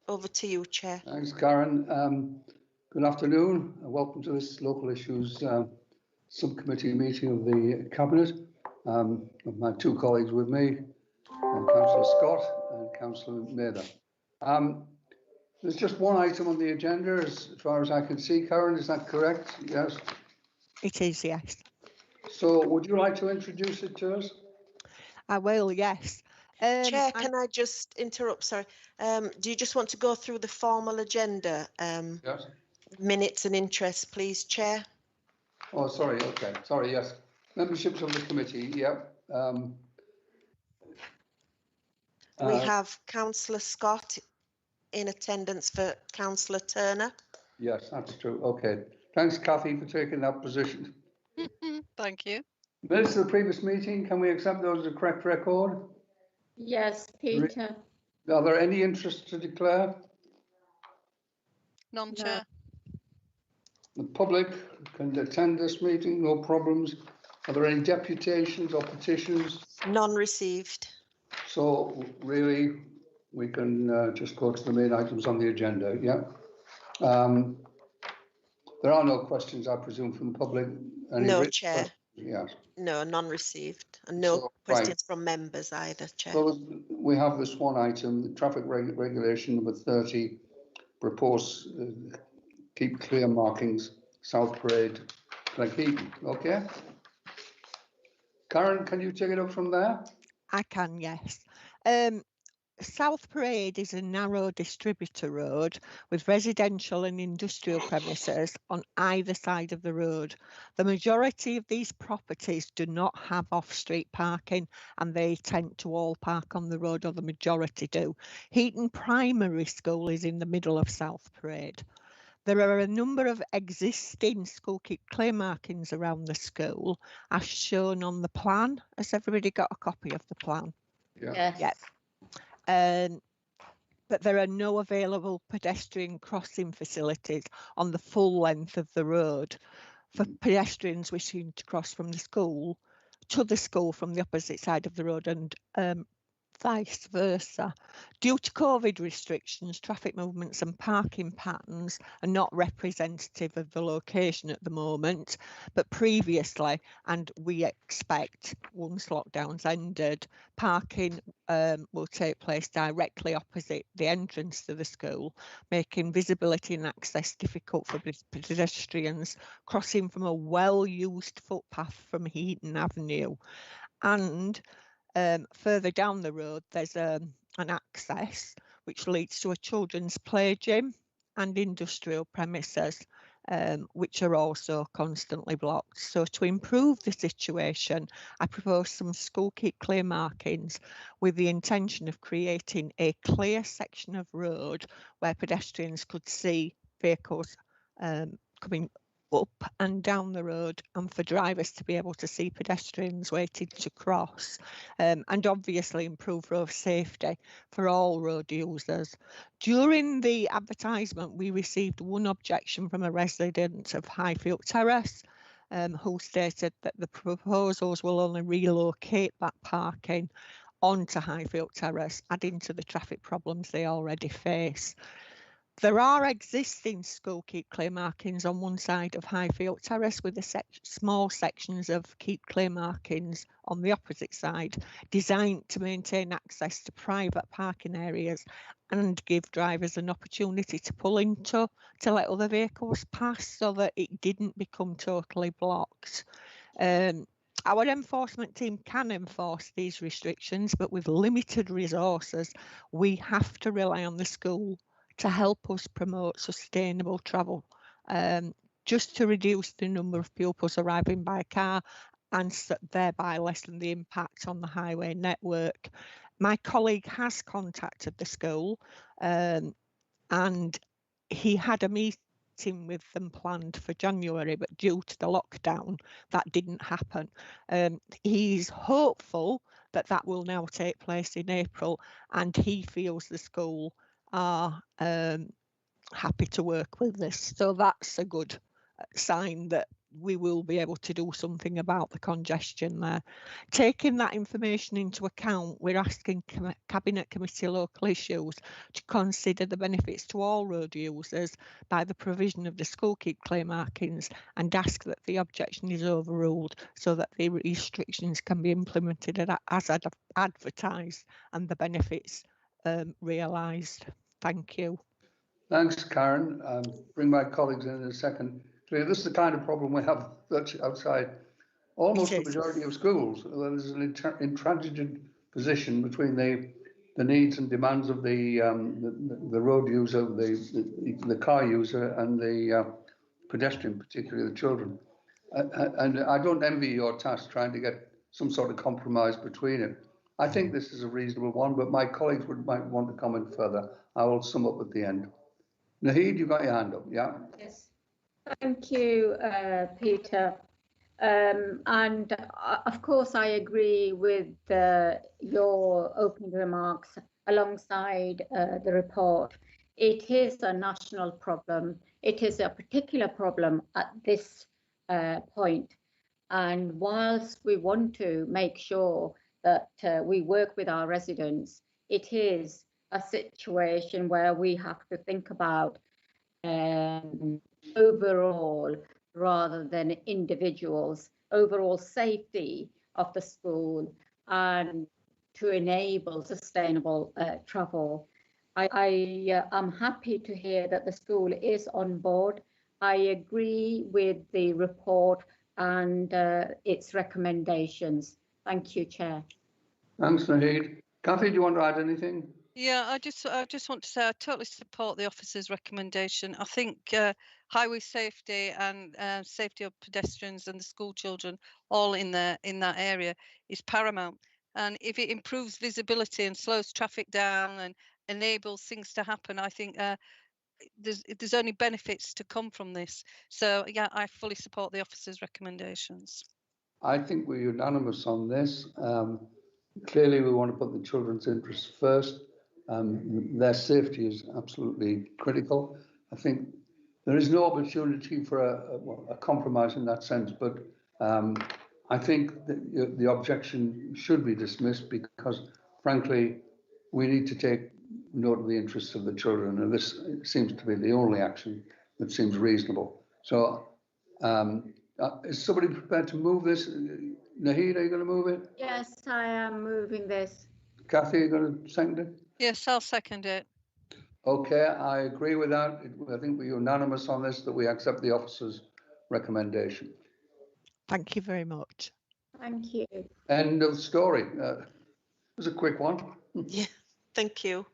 over to you, Chair. Thanks, Karen. Good afternoon. Welcome to this Local Issues Subcommittee meeting of the Cabinet. My two colleagues with me, Councillor Scott and Councillor Mather. There's just one item on the agenda as far as I can see. Karen, is that correct? Yes? It is, yes. So would you like to introduce it to us? I will, yes. Chair, can I just interrupt? Sorry. Do you just want to go through the formal agenda? Yes. Minutes and interest, please, Chair. Oh, sorry. Okay. Sorry. Yes. Memberships of the committee. Yep. We have Councillor Scott in attendance for Councillor Turner. Yes, that's true. Okay. Thanks, Kathy, for taking that position. Thank you. Minutes of the previous meeting, can we accept those as a correct record? Yes, Peter. Are there any interests to declare? None, Chair. The public can attend this meeting, no problems. Are there any deputations or petitions? None received. So really, we can just go to the main items on the agenda, yeah? There are no questions, I presume, from the public? No, Chair. Yes. No, none received. And no questions from members either, Chair. So we have this one item, the traffic regulation number 30, propose keep clear markings, South Parade, Clegheaton. Okay. Karen, can you take it up from there? I can, yes. South Parade is a narrow distributor road with residential and industrial premises on either side of the road. The majority of these properties do not have off-street parking and they tend to all park on the road, or the majority do. Heaton Primary School is in the middle of South Parade. There are a number of existing school keep clear markings around the school as shown on the plan. Has everybody got a copy of the plan? Yeah. Yes. But there are no available pedestrian crossing facilities on the full length of the road for pedestrians wishing to cross from the school to the school from the opposite side of the road, and vice versa. Due to COVID restrictions, traffic movements and parking patterns are not representative of the location at the moment, but previously, and we expect once lockdowns ended, parking will take place directly opposite the entrance to the school, making visibility and access difficult for pedestrians crossing from a well-used footpath from Heaton Avenue. And further down the road, there's an access which leads to a children's play gym and industrial premises, which are also constantly blocked. So to improve the situation, I propose some school keep clear markings with the intention of creating a clear section of road where pedestrians could see vehicles coming up and down the road, and for drivers to be able to see pedestrians waiting to cross, and obviously improve road safety for all road users. During the advertisement, we received one objection from a resident of Highfield Terrace, who stated that the proposals will only relocate that parking onto Highfield Terrace, adding to the traffic problems they already face. There are existing school keep clear markings on one side of Highfield Terrace with small sections of keep clear markings on the opposite side, designed to maintain access to private parking areas and give drivers an opportunity to pull into to let other vehicles pass so that it didn't become totally blocked. Our enforcement team can enforce these restrictions, but with limited resources, we have to rely on the school to help us promote sustainable travel, just to reduce the number of pupils arriving by car and thereby lessen the impact on the highway network. My colleague has contacted the school and he had a meeting with them planned for January, but due to the lockdown, that didn't happen. He's hopeful that that will now take place in April, and he feels the school are happy to work with this. So that's a good sign that we will be able to do something about the congestion there. Taking that information into account, we're asking Cabinet Committee Local Issues to consider the benefits to all road users by the provision of the school keep clear markings, and ask that the objection is overruled so that the restrictions can be implemented as advertised and the benefits realised. Thank you. Thanks, Karen. Bring my colleagues in a second. This is the kind of problem we have outside almost the majority of schools. There's an intransigent position between the needs and demands of the road user, the car user, and the pedestrian, particularly the children. And I don't envy your task trying to get some sort of compromise between it. I think this is a reasonable one, but my colleagues might want to comment further. I will sum up at the end. Naheed, you got your hand up, yeah? Yes. Thank you, Peter. And of course, I agree with your opening remarks alongside the report. It is a national problem. It is a particular problem at this point. And whilst we want to make sure that we work with our residents, it is a situation where we have to think about overall rather than individuals, overall safety of the school, and to enable sustainable travel. I am happy to hear that the school is on board. I agree with the report and its recommendations. Thank you, Chair. Thanks, Naheed. Kathy, do you want to add anything? Yeah, I just want to say I totally support the officer's recommendation. I think highway safety and safety of pedestrians and the school children all in that area is paramount. And if it improves visibility and slows traffic down and enables things to happen, I think there's only benefits to come from this. So yeah, I fully support the officer's recommendations. I think we're unanimous on this. Clearly, we want to put the children's interests first. Their safety is absolutely critical. I think there is no opportunity for a compromise in that sense, but I think that the objection should be dismissed because, frankly, we need to take note of the interests of the children, and this seems to be the only action that seems reasonable. So, is somebody prepared to move this? Naheed, are you going to move it? Yes, I am moving this. Kathy, are you going to second it? Yes, I'll second it. Okay, I agree with that. I think we're unanimous on this, that we accept the officer's recommendation. Thank you very much. Thank you. End of story. It was a quick one. Yeah, thank you.